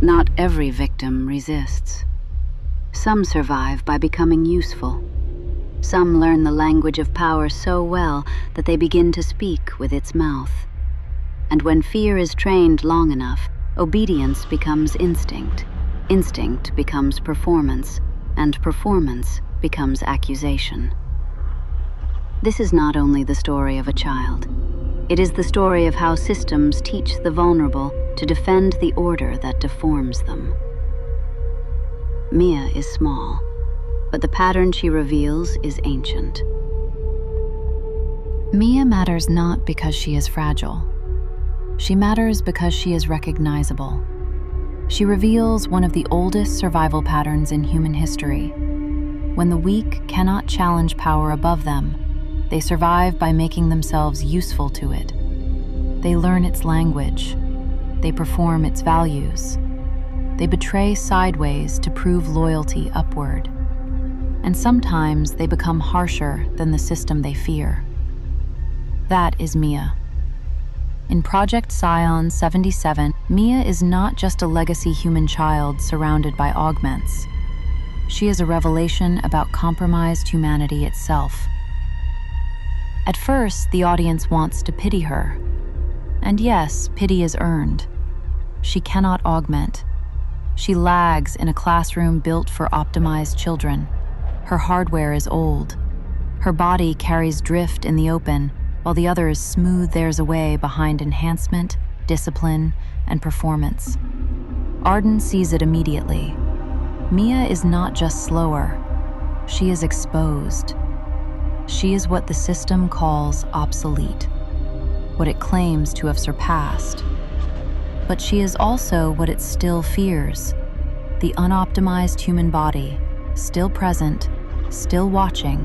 Not every victim resists. Some survive by becoming useful. Some learn the language of power so well that they begin to speak with its mouth. And when fear is trained long enough, obedience becomes instinct. Instinct becomes performance, and performance becomes accusation. This is not only the story of a child. It is the story of how systems teach the vulnerable to defend the order that deforms them. Mia is small, but the pattern she reveals is ancient. Mia matters not because she is fragile. She matters because she is recognizable. She reveals one of the oldest survival patterns in human history. When the weak cannot challenge power above them, they survive by making themselves useful to it. They learn its language. They perform its values. They betray sideways to prove loyalty upward. And sometimes they become harsher than the system they fear. That is Mia. In Project Scion-77, Mia is not just a legacy human child surrounded by augments. She is a revelation about compromised humanity itself. At first, the audience wants to pity her. And yes, pity is earned. She cannot augment. She lags in a classroom built for optimized children. Her hardware is old. Her body carries drift in the open, while the others smooth theirs away behind enhancement, discipline, and performance. Arden sees it immediately. Mia is not just slower. She is exposed. She is what the system calls obsolete, what it claims to have surpassed. But she is also what it still fears, the unoptimized human body, still present, still watching,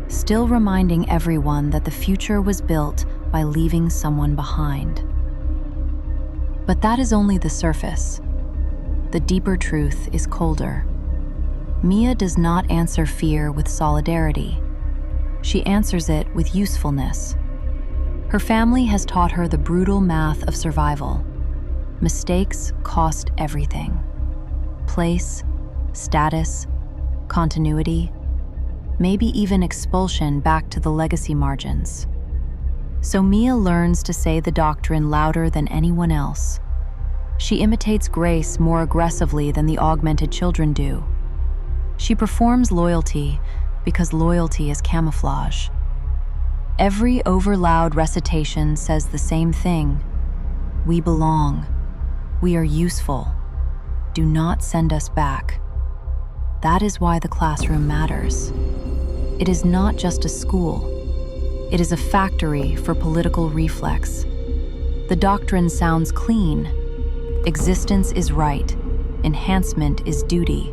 still reminding everyone that the future was built by leaving someone behind. But that is only the surface. The deeper truth is colder. Mia does not answer fear with solidarity. She answers it with usefulness. Her family has taught her the brutal math of survival. Mistakes cost everything. Place, status, continuity, maybe even expulsion back to the legacy margins. So Mia learns to say the doctrine louder than anyone else. She imitates grace more aggressively than the augmented children do. She performs loyalty because loyalty is camouflage. Every overloud recitation says the same thing. We belong. We are useful. Do not send us back. That is why the classroom matters. It is not just a school. It is a factory for political reflex. The doctrine sounds clean. Existence is right. Enhancement is duty.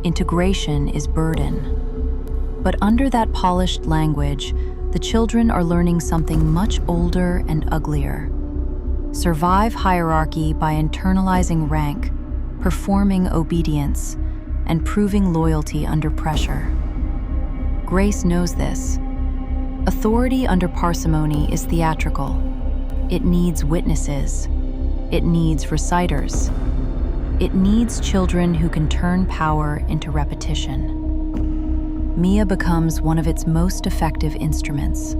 Integration is burden. But under that polished language, the children are learning something much older and uglier. Survive hierarchy by internalizing rank, performing obedience, and proving loyalty under pressure. Grace knows this. Authority under parsimony is theatrical. It needs witnesses. It needs reciters. It needs children who can turn power into repetition. Mia becomes one of its most effective instruments.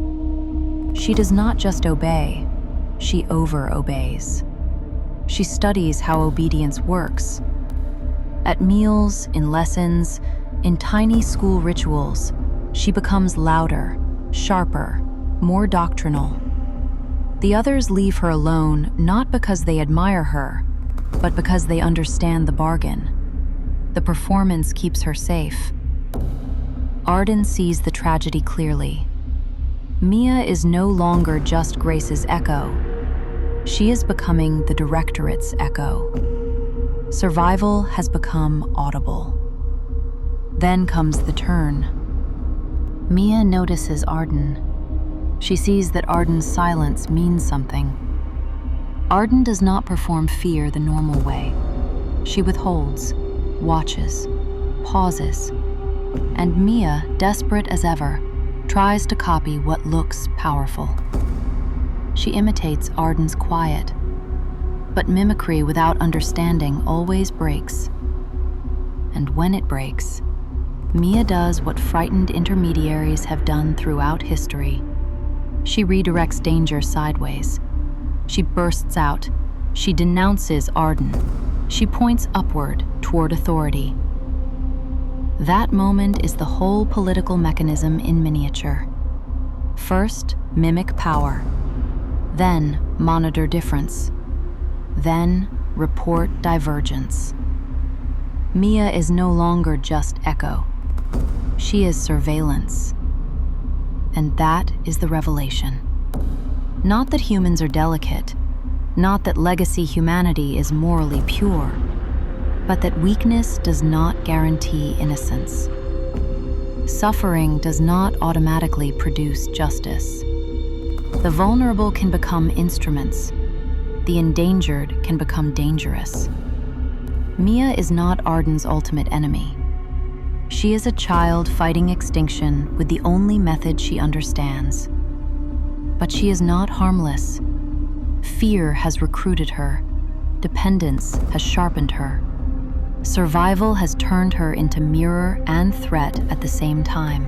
She does not just obey, she over-obeys. She studies how obedience works. At meals, in lessons, in tiny school rituals, she becomes louder, sharper, more doctrinal. The others leave her alone not because they admire her, but because they understand the bargain. The performance keeps her safe. Arden sees the tragedy clearly. Mia is no longer just Grace's echo. She is becoming the directorate's echo. Survival has become audible. Then comes the turn. Mia notices Arden. She sees that Arden's silence means something. Arden does not perform fear the normal way. She withholds, watches, pauses, and Mia, desperate as ever, tries to copy what looks powerful. She imitates Arden's quiet. But mimicry without understanding always breaks. And when it breaks, Mia does what frightened intermediaries have done throughout history. She redirects danger sideways. She bursts out. She denounces Arden. She points upward toward authority. That moment is the whole political mechanism in miniature. First, mimic power. Then, monitor difference. Then, report divergence. Mia is no longer just echo. She is surveillance. And that is the revelation. Not that humans are delicate, not that legacy humanity is morally pure, but that weakness does not guarantee innocence. Suffering does not automatically produce justice. The vulnerable can become instruments. The endangered can become dangerous. Mia is not Arden's ultimate enemy. She is a child fighting extinction with the only method she understands. But she is not harmless. Fear has recruited her. Dependence has sharpened her. Survival has turned her into mirror and threat at the same time.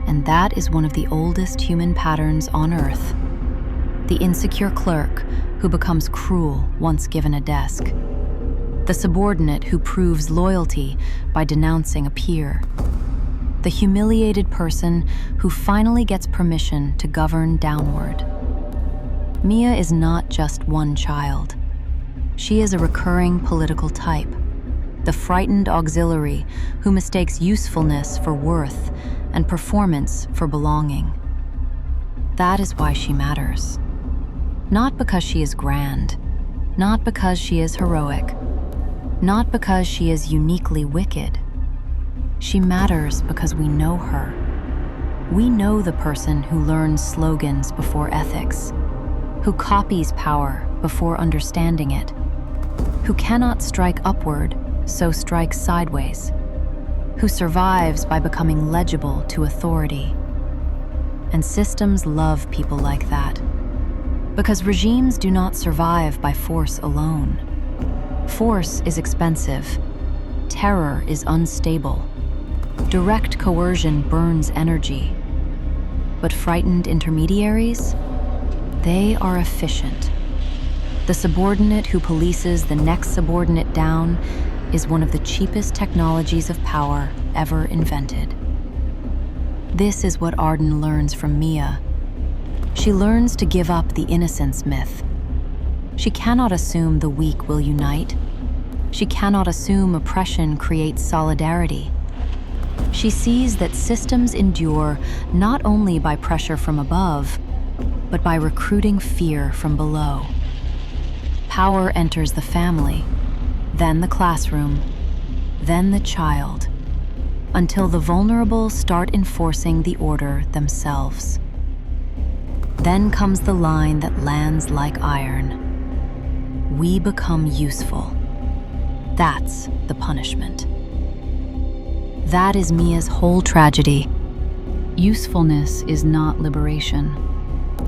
And that is one of the oldest human patterns on Earth. The insecure clerk who becomes cruel once given a desk. The subordinate who proves loyalty by denouncing a peer. The humiliated person who finally gets permission to govern downward. Mia is not just one child. She is a recurring political type, the frightened auxiliary who mistakes usefulness for worth and performance for belonging. That is why she matters. Not because she is grand, not because she is heroic, not because she is uniquely wicked. She matters because we know her. We know the person who learns slogans before ethics, who copies power before understanding it, who cannot strike upward, so strikes sideways, who survives by becoming legible to authority. And systems love people like that, because regimes do not survive by force alone. Force is expensive. Terror is unstable. Direct coercion burns energy. But frightened intermediaries? They are efficient. The subordinate who polices the next subordinate down is one of the cheapest technologies of power ever invented. This is what Arden learns from Mia. She learns to give up the innocence myth. She cannot assume the weak will unite. She cannot assume oppression creates solidarity. She sees that systems endure not only by pressure from above, but by recruiting fear from below. Power enters the family, then the classroom, then the child, until the vulnerable start enforcing the order themselves. Then comes the line that lands like iron. We become useful. That's the punishment. That is Mia's whole tragedy. Usefulness is not liberation.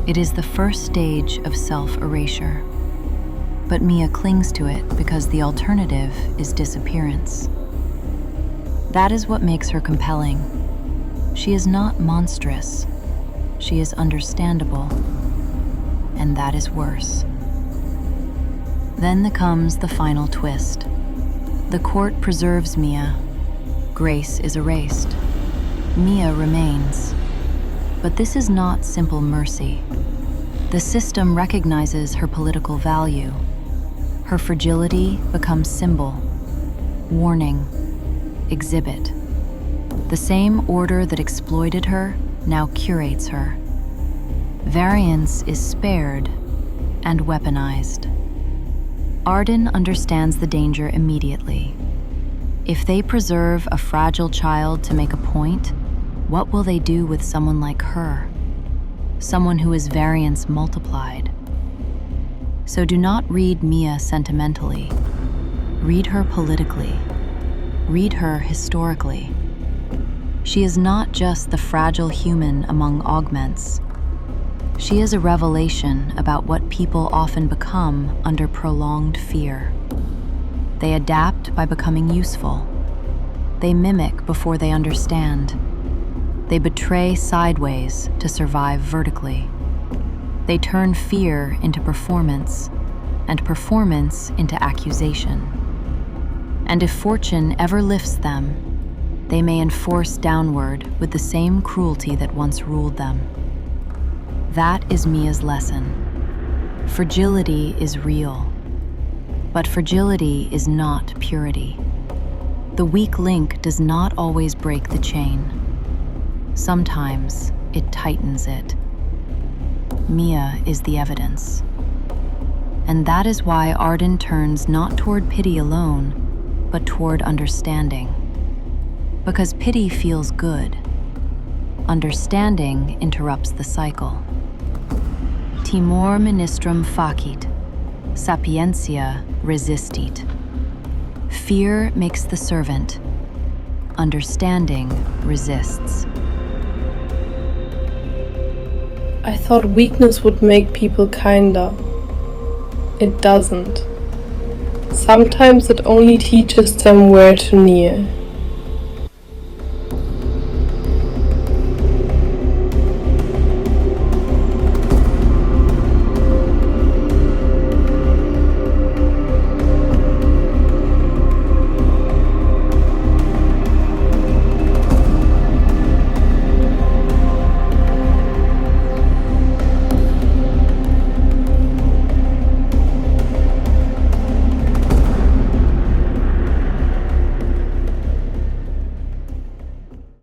It is the first stage of self-erasure. But Mia clings to it because the alternative is disappearance. That is what makes her compelling. She is not monstrous. She is understandable. And that is worse. Then comes the final twist. The court preserves Mia. Grace is erased. Mia remains. But this is not simple mercy. The system recognizes her political value. Her fragility becomes symbol, warning, exhibit. The same order that exploited her now curates her. Variance is spared and weaponized. Arden understands the danger immediately. If they preserve a fragile child to make a point, what will they do with someone like her? Someone who is variance multiplied. So do not read Mia sentimentally. Read her politically. Read her historically. She is not just the fragile human among augments. She is a revelation about what people often become under prolonged fear. They adapt by becoming useful. They mimic before they understand. They betray sideways to survive vertically. They turn fear into performance, and performance into accusation. And if fortune ever lifts them, they may enforce downward with the same cruelty that once ruled them. That is Mia's lesson. Fragility is real, but fragility is not purity. The weak link does not always break the chain. Sometimes it tightens it. Mia is the evidence. And that is why Arden turns not toward pity alone, but toward understanding. Because pity feels good. Understanding interrupts the cycle. Timor ministrum facit, sapientia resistit. Fear makes the servant. Understanding resists. I thought weakness would make people kinder. It doesn't. Sometimes it only teaches them where to kneel.